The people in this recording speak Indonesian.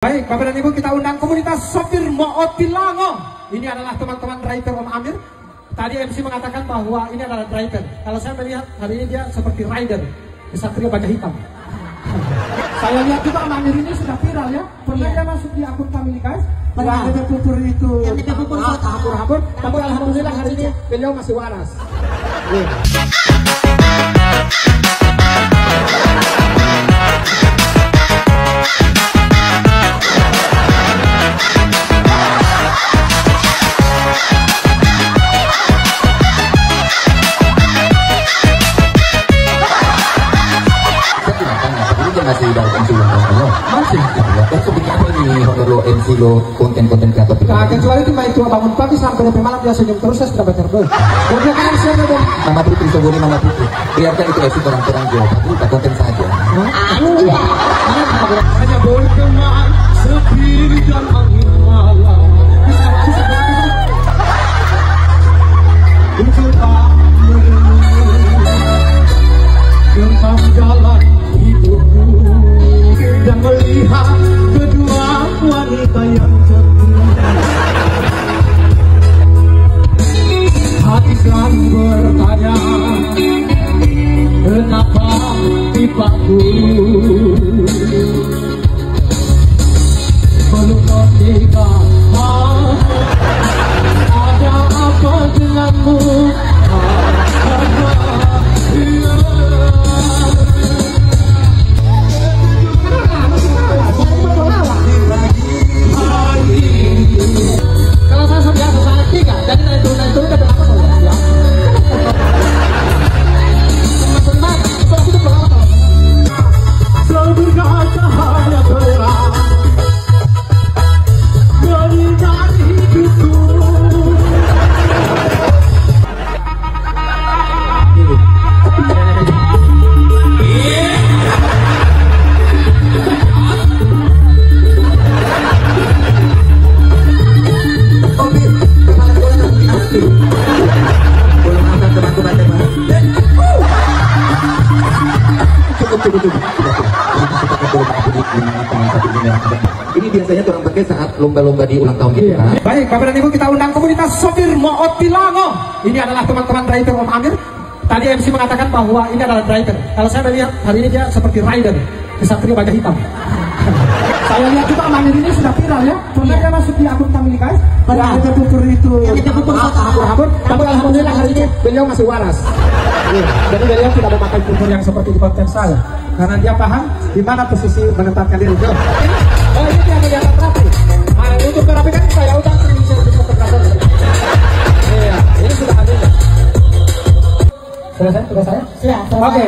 Baik, Bapak dan Ibu, kita undang komunitas sopir Mootilango. Ini adalah teman-teman driver Om Amir. Tadi MC mengatakan bahwa ini adalah driver. Kalau saya melihat hari ini dia seperti rider, Kesatria Baja Hitam. Saya lihat juga Om Amir ini sudah viral ya. Pernah dia masuk di akun kami guys. Pada ada pupur itu. Yang kita pupur hapur. Tapi alhamdulillah hari ini beliau masih waras. Masih dalam MC lo masih kebetulan ini lo MC lo konten-konten kreator nah, kecuali itu main tua bangun pagi sampai sampai malam dia senyum terus, saya sudah berterus dia kan siapa dong Mama Putri Soboni Mama Putri biarkan itu MC orang-orang jauh tapi konten saja hanya berteman sepi dan angin malam mencoba tentang jalan hidupku dan melihat kedua wanita yang cantik. Hati kan bertanya, kenapa tipaku belum menikah? Ada apa denganmu? Kalau saya biasa sangat tiga, jadi naik turun udah berapa kalau ya? Senang, kalau itu berapa? Selalu berkata hanya terang dari hidupku. Ini biasanya orang pakai saat lomba-lomba di ulang tahun gitu kan. Baik, Bapak dan Ibu, kita undang komunitas sopir Mootilango. Ini adalah teman-teman driver Om Amir. Tadi MC mengatakan bahwa ini adalah driver. Kalau saya melihat hari ini dia seperti rider, Kesatria Baja Hitam. Saya lihat juga Om Amir ini sudah viral ya. Pernah dia masuk di akun kami guys. Pada ada pupur itu. Yang kita pupur hapur. Tapi alhamdulillah hari ini beliau masih waras. Jadi beliau tidak memakai pupur yang seperti di konten saya. Karena dia paham di mana posisi menempatkan diri. Oh, ini yang kelihatan rapi. Nah, untuk merapikan saya udah untuk fotografer. Iya, ini sudah hadir. Sudah saya? Sudah saya? Oke.